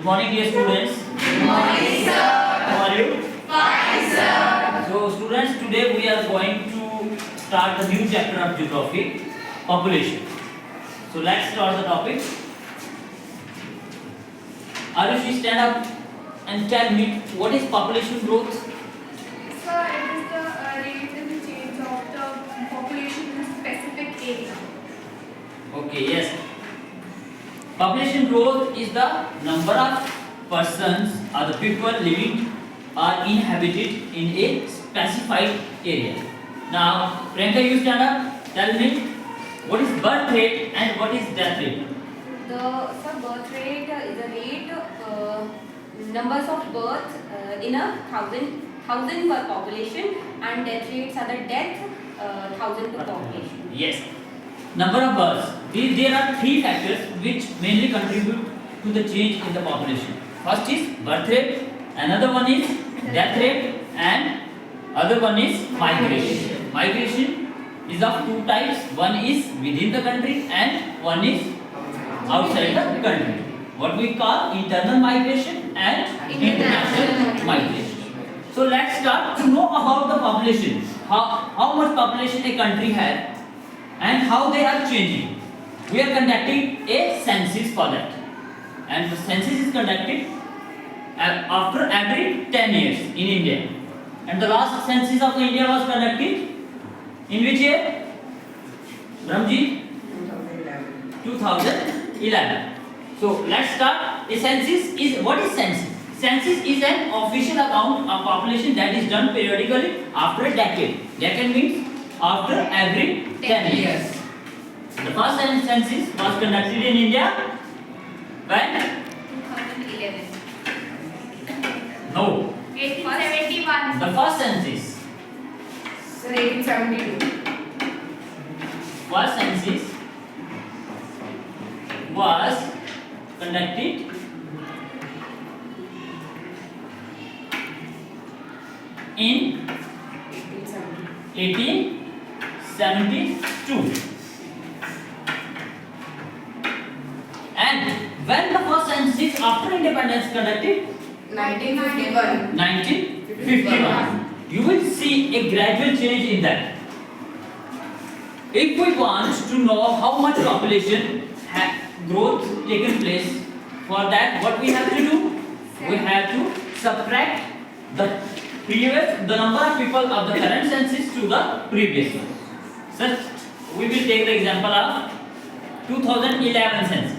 morning, dear students. Good morning, sir. How are you? Fine, sir. So, students, today we are going to start the new chapter of geography, population. So, let's start the topic. Arushi, stand up and tell me what is population growth? Sir, it is the rate and change of the population in a specific area. Okay, yes. Population growth is the number of persons or the people living or inhabited in a specified area. Now, Priyanka, you stand up. Tell me what is birth rate and what is death rate. The birth rate is a rate numbers of births in a thousand per population, and death rates are the death thousand per population. Yes. Number of births. There are three factors which mainly contribute to the change in the population. First is birth rate, another one is death rate, and other one is migration. Migration is of two types. One is within the country and one is outside the country. What we call internal migration and international migration. So let's start to know about the population. How much population a country has and how they are changing. We are conducting a census for that, and the census is conducted after every 10 years in India. And the last census of India was conducted in which year? Brahmji? 2011. So let's start. A census is, what is census? Census is an official account of population that is done periodically after a decade. Decade means after every 10 years. The first census was conducted in India when? 2011. No. 1871. The first census. Sir, 1872. First census was conducted in 1872. And when the first census after independence conducted? 1951. 1951. You will see a gradual change in that. If we want to know how much population growth taken place, for that what we have to do? We have to subtract the number of people of the current census to the previous one. Such, we will take the example of 2011 census.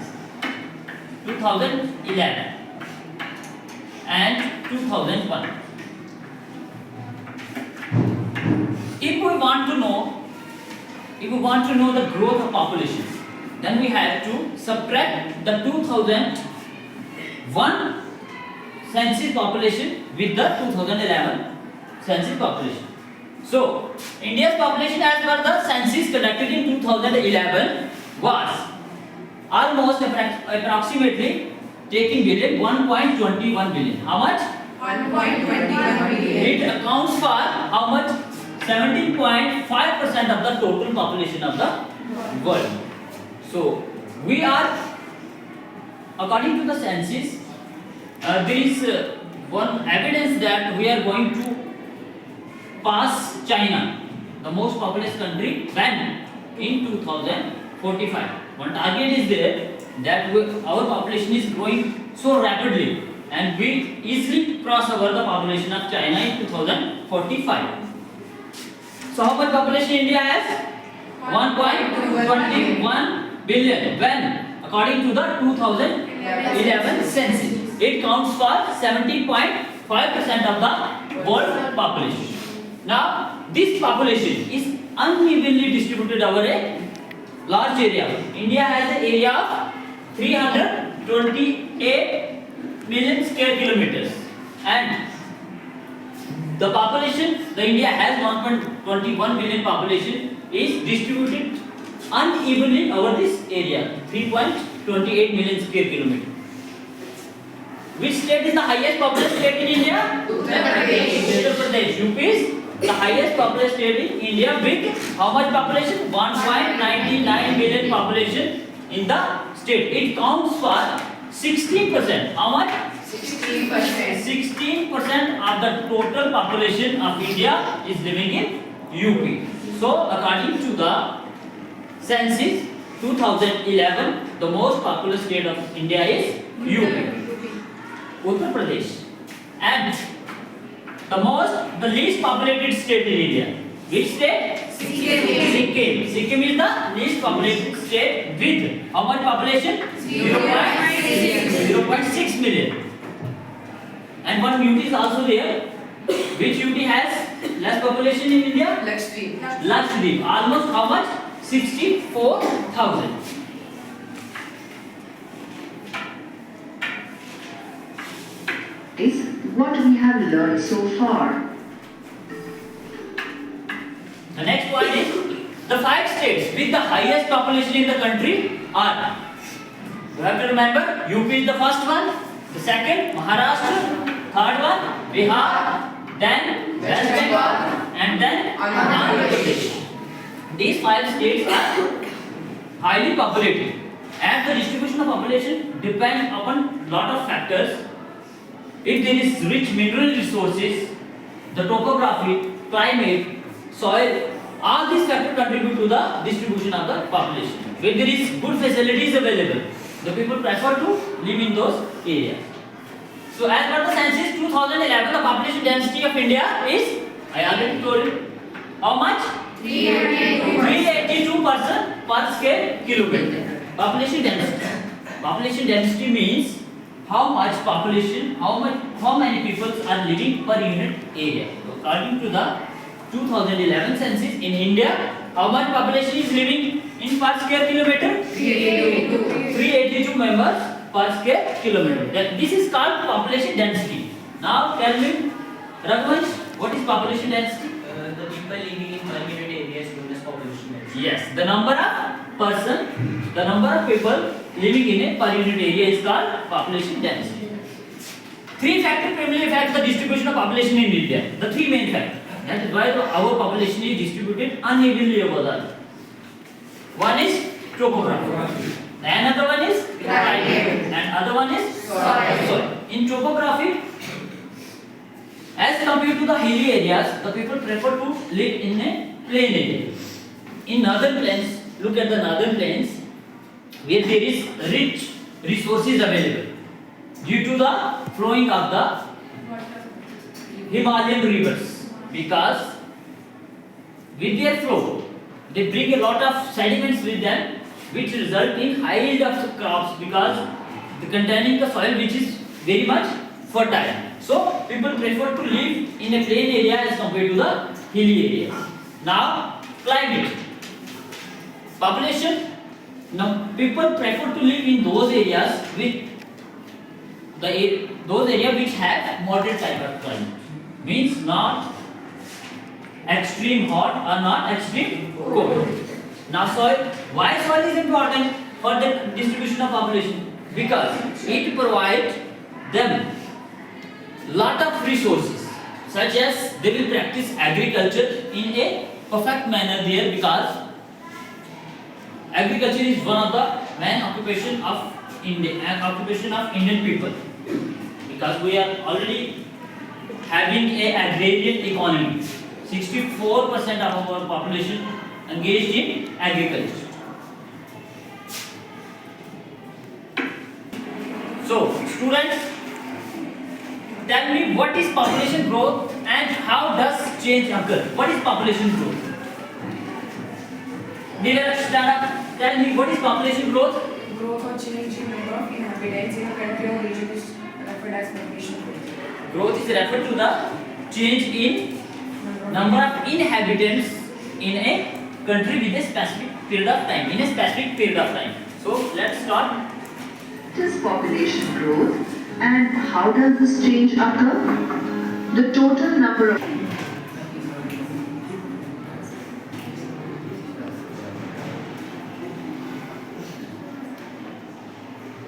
2011 and 2001. If we want to know the growth of population, then we have to subtract the 2001 census population with the 2011 census population. So, India's population as per the census conducted in 2011 was almost approximately taking billion 1.21 billion. How much? 1.21 billion. It accounts for how much? 17.5% of the total population of the world. So we are, according to the census, there is one evidence that we are going to pass China, the most populous country, when in 2045. One target is there that our population is growing so rapidly, and we easily cross over the population of China in 2045. So how much population India has? 1.21 billion. When? According to the 2011 census. It counts for 70.5% of the world population. Now, this population is unevenly distributed over a large area. India has an area of 328 million square kilometers, and the population, the India has 1.21 billion population, is distributed unevenly over this area, 3.28 million square kilometers. Which state is the highest populous state in India? Uttar Pradesh. Uttar Pradesh. UP is the highest populous state in India with how much population? 1.99 million population in the state. It counts for 16%. How much? 16%. 16% of the total population of India is living in UP. So, according to the census 2011, the most populous state of India is UP, Uttar Pradesh, and the least populated state in India. Which state? Sikkim. Sikkim is the least populated state with how much population? 0.6 million. And one UT is also there. Which UT has less population in India? Lakshadweep. Lakshadweep. Almost how much? 64,000. Is what we have learned so far. The next point is the 5 states with the highest population in the country are. You have to remember, UP is the first one, the second Maharashtra, third one Bihar, then West Bengal, and then Andhra Pradesh. These 5 states are highly populated, and the distribution of population depends upon lot of factors. If there is rich mineral resources, the topography, climate, soil, all these factors contribute to the distribution of the population. When there is good facilities available, the people prefer to live in those areas. So as per the census 2011, the population density of India is, I already told you, how much? 382 person per square kilometer. Population density. Population density means how much population, how many people are living per unit area. So according to the 2011 census in India, how much population is living in per square kilometer? 382 members per square kilometer. This is called population density. Now tell me, Raghuvansh, what is population density? The people living in per-unit area is known as population density. Yes, the number of people living in a per unit area is called population density. 3 factors primarily affect the distribution of population in India. The 3 main factors. That is why our population is distributed unevenly over the earth. One is topography. Another one is climate. And other one is soil. In topography, as compared to the hilly areas, the people prefer to live in a plain area. In northern plains, look at the northern plains, where there is rich resources available due to the flowing of the Himalayan rivers, because with their flow they bring a lot of sediments with them, which result in high yield of crops because they containing the soil which is very much fertile. So people prefer to live in a plain area as compared to the hilly areas. Now climate. Population. Now people prefer to live in those areas those areas which have moderate type of climate. Means not extreme hot or not extreme cold. Now soil. Why soil is important for the distribution of population? Because it provides them lot of resources, such as they will practice agriculture in a perfect manner there, because agriculture is one of the main occupation of Indian people, because we are already having a agrarian economy. 64% of our population engaged in agriculture. So students, tell me, what is population growth and how does change occur? What is population growth? Neeraj, stand up. Tell me, what is population growth? Growth or change in number of inhabitants in a country or region is referred as population growth. Growth is referred to the change in number of inhabitants in a country with a specific period of time. In a specific period of time. So let's start. What is population growth and how does this change occur? The total number of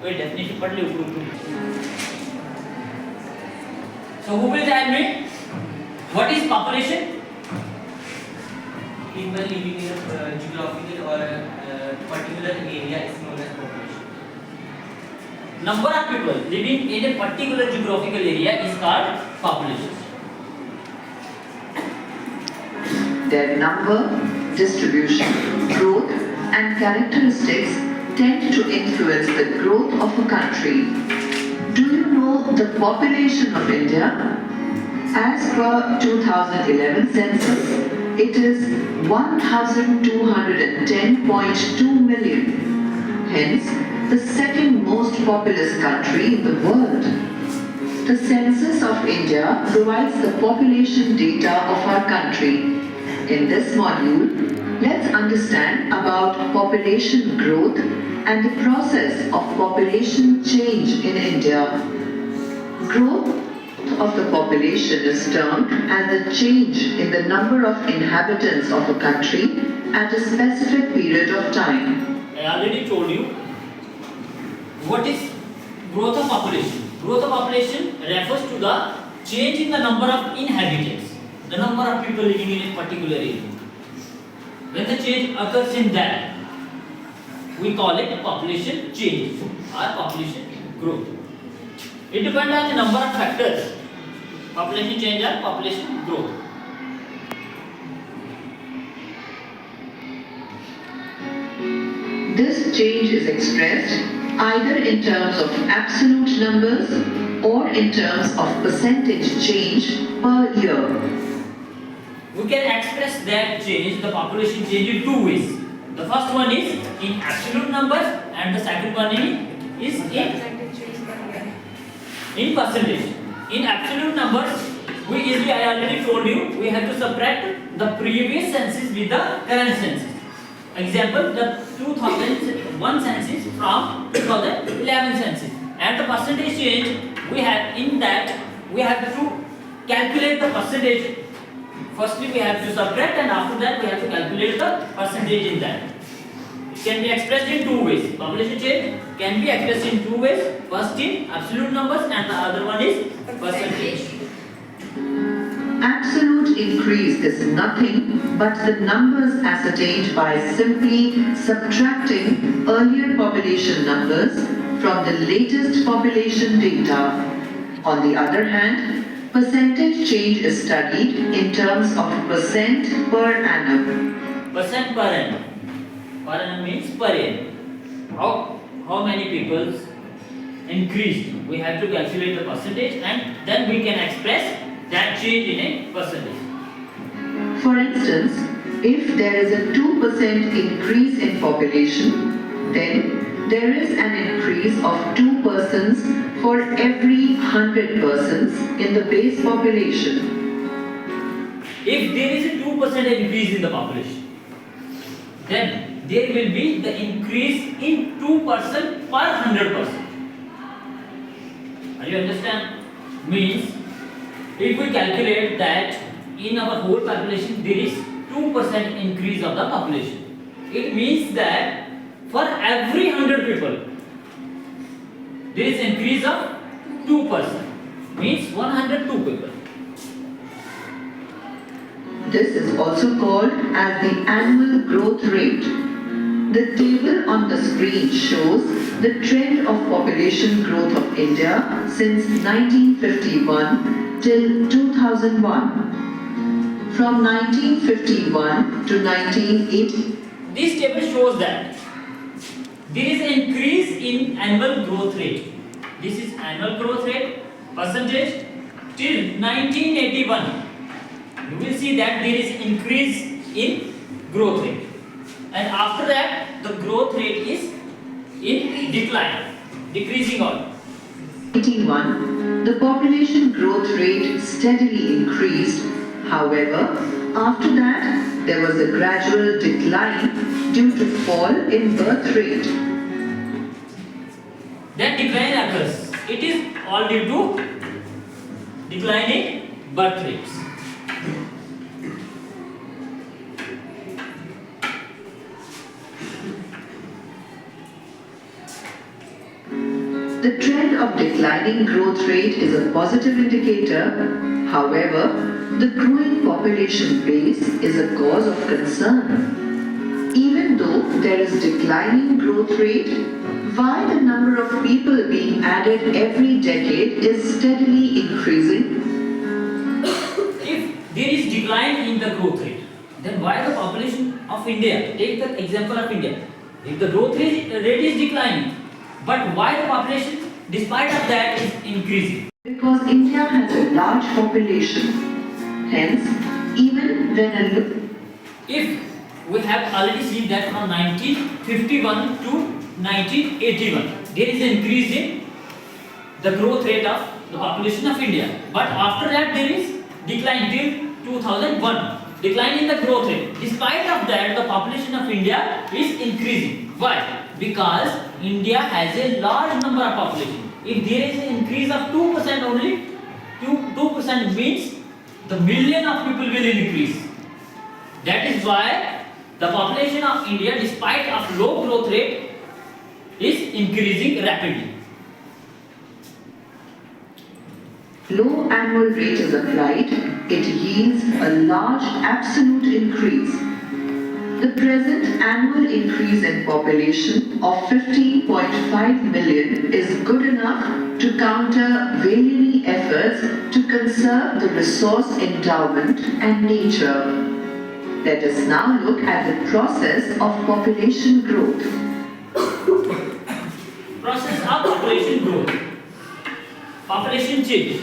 Wait, definition पढ़ लो ऊपर. So who will tell me what is population? People living in a geographical or a particular area is known as population. number of people living in a particular geographical area is called population. Their number, distribution, growth, and characteristics tend to influence the growth of a country. Do you know the population of India? As per 2011 census, it is 1,210.2 million. Hence, the second most populous country in the world. The Census of India provides the population data of our country. In this module, let's understand about population growth and the process of population change in India. Growth of the population is termed as the change in the number of inhabitants of a country at a specific period of time. I already told you what is growth of population. Growth of population refers to the change in the number of inhabitants, the number of people living in a particular area. When the change occurs in that, we call it population change or population growth. It depends on the number of factors, population change or population growth. This change is expressed either in terms of absolute numbers or in terms of percentage change per year. We can express that change, the population change, in two ways. The first one is in absolute numbers and the second one is in percentage. In absolute numbers, I already told you, we have to subtract the previous census with the current census. Example, the 2001 census from 2011 census. And the percentage change, we have to calculate the percentage. Firstly, we have to subtract, and after that we have to calculate the percentage in that. It can be expressed in two ways. Population change can be expressed in two ways. First in absolute numbers and the other one is percentage. Absolute increase is nothing but the numbers ascertained by simply subtracting earlier population numbers from the latest population data. On the other hand, percentage change is studied in terms of percent per annum. Percent per annum. Per annum means per year. How many people increased? We have to calculate the percentage and then we can express that change in a percentage. For instance, if there is a 2% increase in population, then there is an increase of 2 persons for every 100 persons in the base population. If there is a 2% increase in the population, then there will be the increase in 2% per 100%. Are you understand? Means, if we calculate that in our whole population there is 2% increase of the population, it means that for every 100 people there is increase of 2%, means 102 people. This is also called as the annual growth rate. The table on the screen shows the trend of population growth of India since 1951 till 2001. From 1951 to 1980. This table shows that there is an increase in annual growth rate. This is annual growth rate percentage till 1981. You will see that there is increase in growth rate, and after that the growth rate is in decline, decreasing on. 1981, the population growth rate steadily increased. However, after that, there was a gradual decline due to fall in birth rate. That decline occurs. It is all due to decline in birth rates. The trend of declining growth rate is a positive indicator. However, the growing population base is a cause of concern. Even though there is declining growth rate, Why the number of people being added every decade is steadily increasing? If there is decline in the growth rate, then why the population of India? Take the example of India. If the growth rate is declining, but why the population, despite of that, is increasing? Because India has a large population. Hence, even when a If we have already seen that from 1951 to 1981, there is an increase in the growth rate of the population of India. But after that, there is decline till 2001. Decline in the growth rate. Despite of that, the population of India is increasing. Why? Because India has a large number of population. If there is an increase of 2% only, 2% means the million of people will increase. That is why the population of India, despite of low growth rate, is increasing rapidly. low annual rate is applied, it yields a large absolute increase. The present annual increase in population of 15.5 million is good enough to counter various efforts to conserve the resource endowment and nature. Let us now look at the process of population growth. Process of population growth. Population change.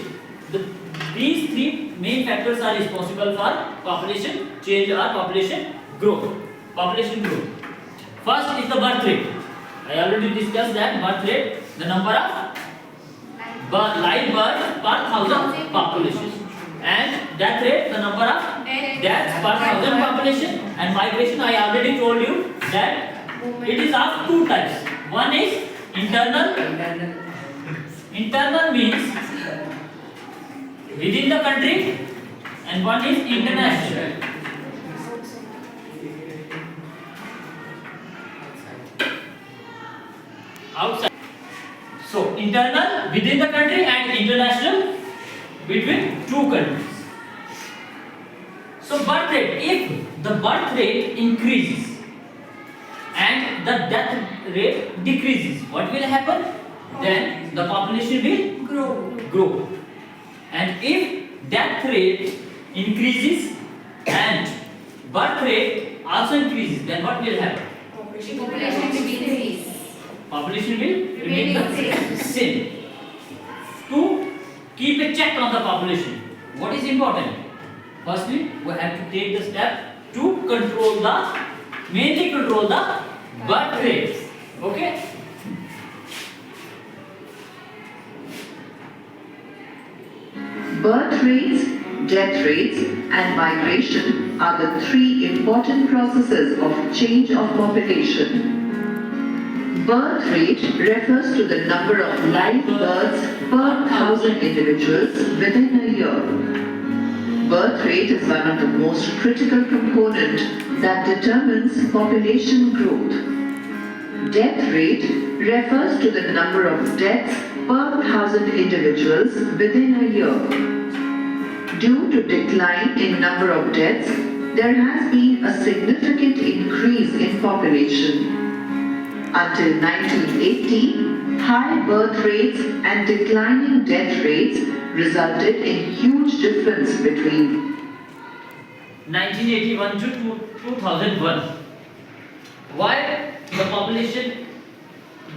These three main factors are responsible for population change or population growth. Population growth. First is the birth rate. I already discussed that birth rate, the number of live births per thousand population, and death rate, the number of deaths per thousand population, and migration. I already told you that it is of two types. One is internal. Internal means within the country, and one is international. Outside. So internal within the country and international between two countries. So birth rate, if the birth rate increases and the death rate decreases, what will happen? Then the population will grow. And if death rate increases and birth rate also increases, then what will happen? Population will increase. Population will remain the same. To keep a check on the population, what is important? Firstly, we have to take the step to mainly control the birth rates. Okay? Birth rates, death rates, and migration are the three important processes of change of population. Birth rate refers to the number of live births per 1,000 individuals within a year. Birth rate is one of the most critical components that determines population growth. Death rate refers to the number of deaths per 1,000 individuals within a year. Due to decline in number of deaths, there has been a significant increase in population. Until 1980, high birth rates and declining death rates resulted in huge difference between 1981 to 2001. Why the population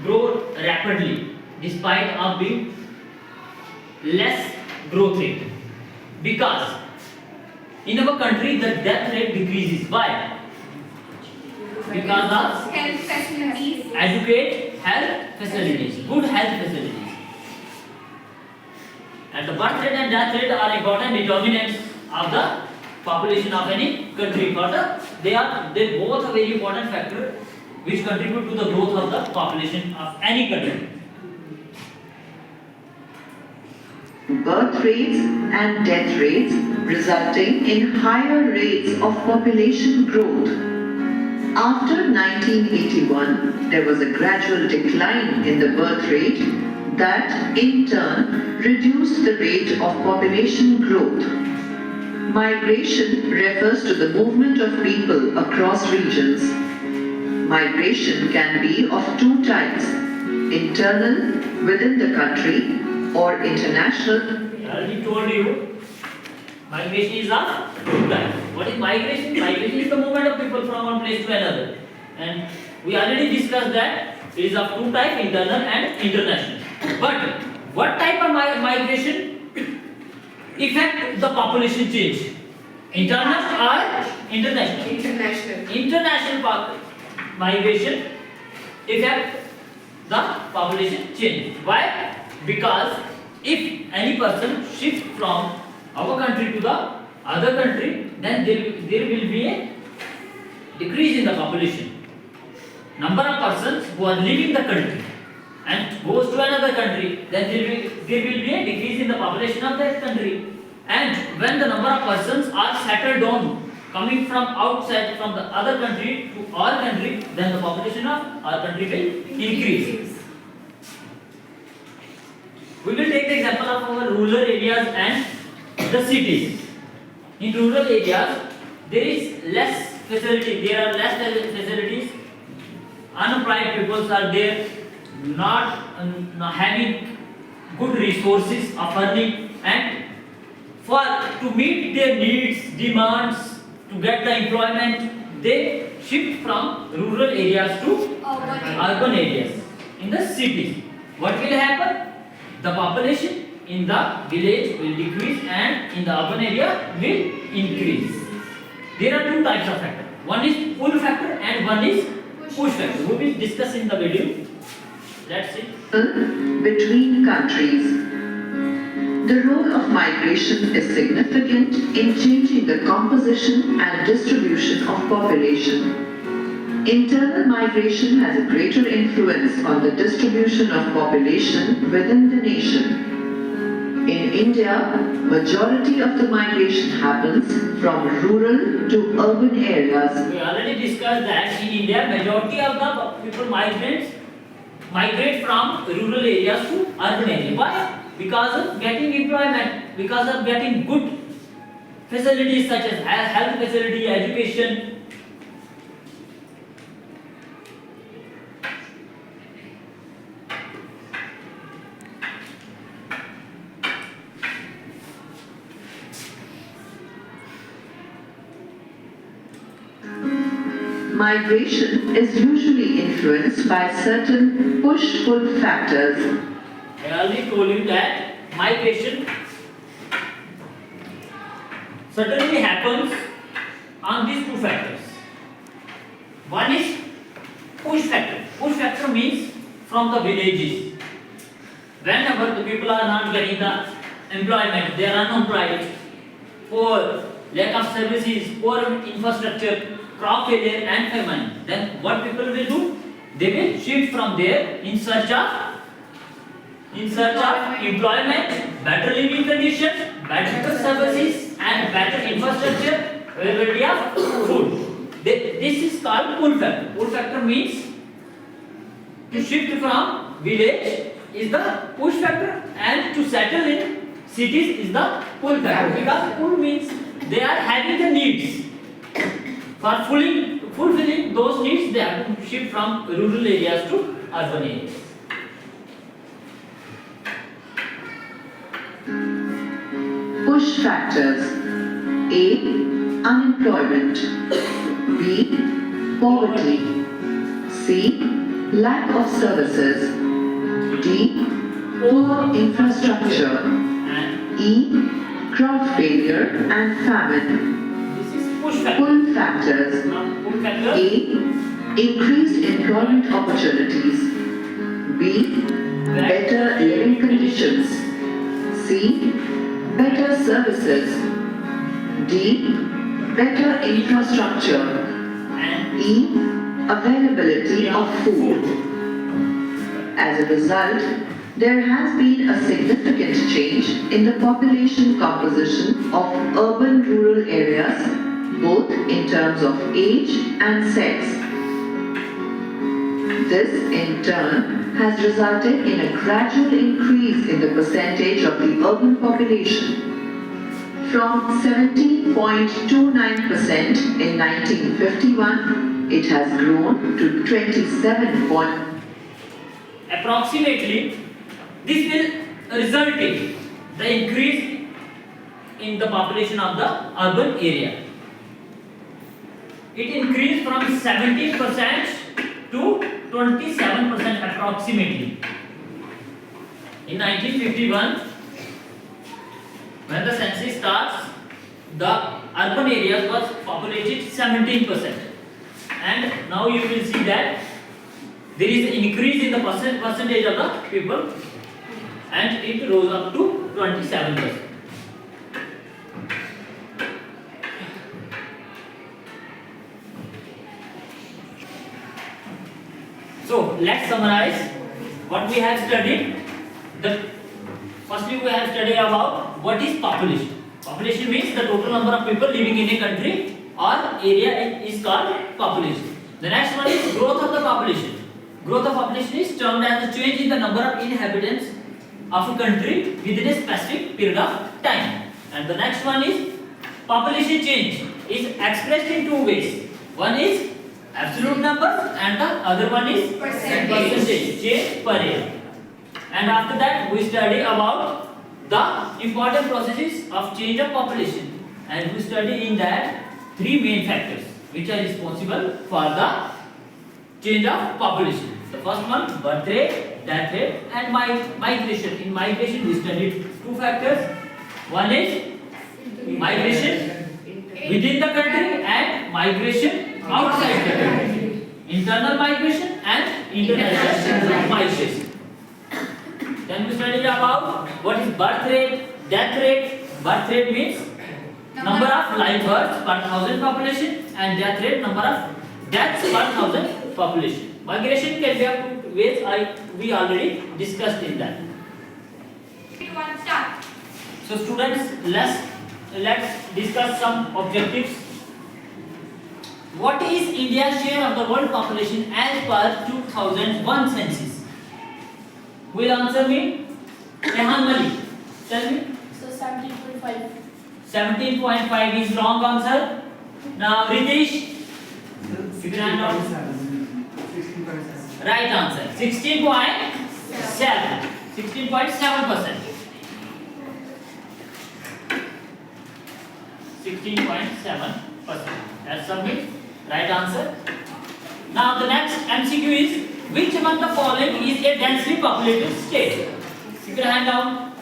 grew rapidly despite of being less growth rate? Because in our country the death rate decreases. Why? Because of Health facilities. adequate health facilities, good health facilities. And the birth rate and death rate are important determinants of the population of any country. They both are very important factor which contribute to the growth of the population of any country. birth rates and death rates, resulting in higher rates of population growth. After 1981, there was a gradual decline in the birth rate that in turn reduced the rate of population growth. Migration refers to the movement of people across regions. Migration can be of two types, internal within the country or international. I already told you, migration is of two types. What is migration? Migration is the movement of people from one place to another. And we already discussed that it is of two types, internal and international. But what type of migration affect the population change? Internal or international? International. International migration affect the population change. Why? Because if any person shifts from our country to the other country, then there will be a decrease in the population. Number of persons who are leaving the country and goes to another country, then there will be a decrease in the population of that country. And when the number of persons are settled down, coming from outside, from the other country to our country, then the population of our country will increase. We will take the example of our rural areas and the cities. In rural areas, there is less facility, there are less facilities, unemployed people are there, not having good resources of earning, and to meet their needs, demands, to get the employment, they shift from rural areas to urban areas. In the cities, what will happen? The population in the village will decrease and in the urban area will increase. There are two types of factor. One is pull factor and one is push factor. We will discuss in the video. Let's see. Between countries. The role of migration is significant in changing the composition and distribution of population. Internal migration has a greater influence on the distribution of population within the nation. In India, majority of the migration happens from rural to urban areas. We already discussed that in India, majority of the people migrate from rural areas to urban areas. Why? Because of getting employment, because of getting good facilities such as health facility, education. Migration is usually influenced by certain push-pull factors. I already told you that migration certainly happens on these two factors. One is push factor. Push factor means from the villages. Whenever the people are not getting the employment, they are unemployed, poor, lack of services, poor infrastructure, crop failure and famine, then what people will do? They will shift from there in search of employment, better living conditions, better services and better infrastructure, availability of food. This is called pull factor. Pull factor means to shift from village is the push factor and to settle in cities is the pull factor. Because pull means they are having the needs. For fulfilling those needs, they have to shift from rural areas to urban areas. Push factors. A. Unemployment. B. Poverty. C. Lack of services. D. Poor infrastructure. And E. Crop failure and famine. this is push factor. Pull factors. Now, pull factor. A. Increased employment opportunities. B. Better living conditions. C. Better services. D. Better infrastructure. And E. Availability of food. As a result, there has been a significant change in the population composition of urban-rural areas, both in terms of age and sex. This, in turn, has resulted in a gradual increase in the percentage of the urban population. From 17.29% in 1951, it has grown to 27. approximately this will result in the increase in the population of the urban area. It increased from 17% to 27% approximately. In 1951, when the census starts, the urban areas was populated 17%, and now you will see that there is an increase in the percentage of the people, and it rose up to 27%. So let's summarize what we have studied. Firstly, we have studied about what is population. Population means the total number of people living in a country or area is called population. The next one is growth of the population. Growth of population is termed as the change in the number of inhabitants of a country within a specific period of time. And the next one is population change is expressed in two ways. One is absolute number and the other one is percentage change per year. And after that we study about the important processes of change of population, and we study in that three main factors which are responsible for the change of population. The first one, birth rate, death rate and migration. In migration we studied two factors. One is migration within the country and migration outside the country. Internal migration and international migration. Then we studied about what is birth rate, death rate. Birth rate means number of live births per thousand population, and death rate number of deaths per thousand population. Migration can be of two ways. We already discussed in that. One start. So students, let's discuss some objectives. What is India's share of the world population as per 2001 census? Who will answer me? Rehan Malik. Tell me. So 17.5. 17.5 is wrong answer. Now Ritesh. Right answer. 16.7. 16.7%. 16.7%. That's submit. Right answer. Now the next MCQ is, which among the following is a densely populated state? Keep your hand down.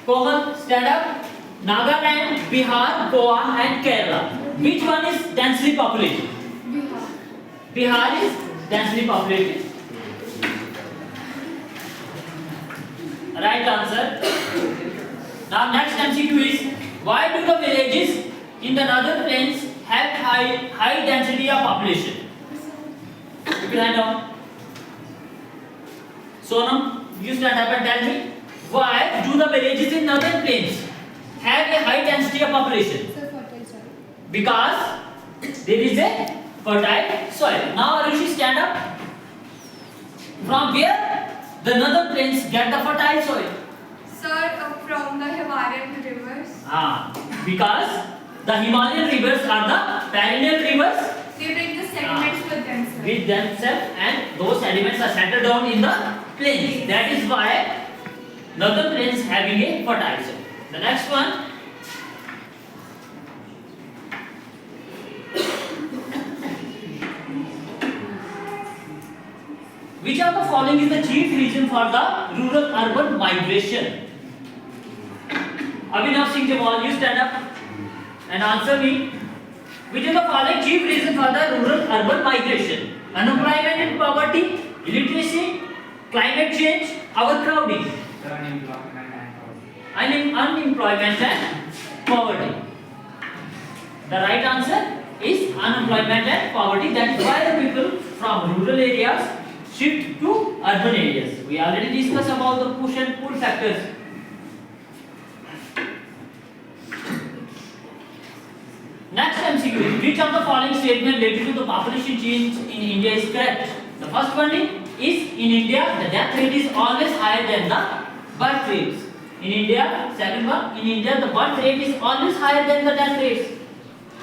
Komal, stand up. Nagaland, Bihar, Goa and Kerala. Which one is densely populated? Bihar is densely populated. Right answer. Now next MCQ is, why do the villages in the northern plains have high density of population? Keep your hand down. Sonam, you stand up and tell me, why do the villages in northern plains have a high density of population? Because there is a fertile soil. Now Arushi, stand up. From where the northern plains get the fertile soil? Sir, from the Himalayan rivers. Because the Himalayan rivers are the perennial rivers. They bring the sediments with themselves. With themselves, and those sediments are settled down in the plains. That is why northern plains having a fertile soil. The next one. Which of the following is the chief reason for the rural-urban migration? Abhinav Singh Jamal, you stand up and answer me. Which is the following chief reason for the rural-urban migration? Unemployment and poverty, illiteracy, climate change, overcrowding. Unemployment and poverty. The right answer is unemployment and poverty. That is why the people from rural areas shift to urban areas. We already discussed about the push and pull factors. Next MCQ, which of the following statement related to the population change in India is correct? The first one is in India the death rate is always higher than the birth rates. In India, second one, in India the birth rate is always higher than the death rates.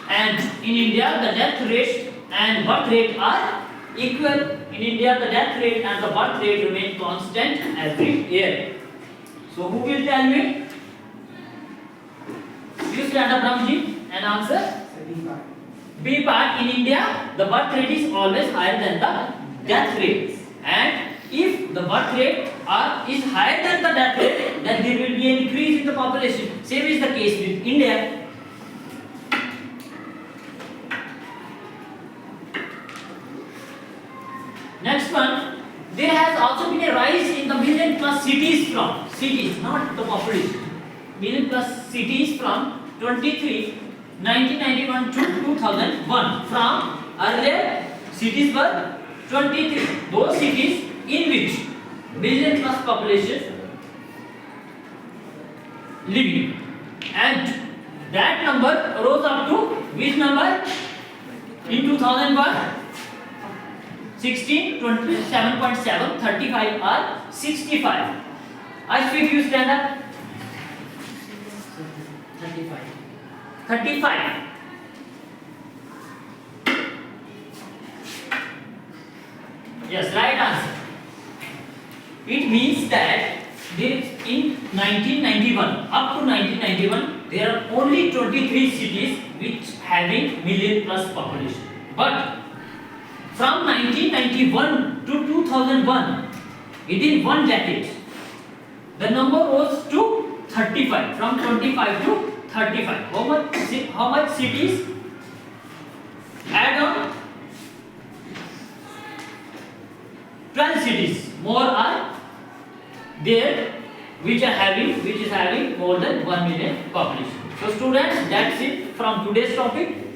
And in India the death rate and birth rate are equal. in India the death rate and the birth rate remain constant every year. So who will tell me? You stand up, Ramji, and answer. B part. In India, the birth rate is always higher than the death rate, and if the birth rate is higher than the death rate, then there will be an increase in the population. Same is the case with India. Next one, there has also been a rise in the million plus cities from cities, not the population. Million plus cities from 1991 to 2001. From earlier cities were 23. Those cities in which million plus population living, and that number rose up to which number in 2001? 16, 27.7, 35 or 65. I speak, you stand up. 35. 35. Yes, right answer. It means that there is in 1991, up to 1991, there are only 23 cities which having million plus population. But from 1991 to 2001, within one decade, the number rose to 35. From 25 to 35. How much cities? Add on 12 cities more are there which is having more than 1 million population. So students, that's it from today's topic.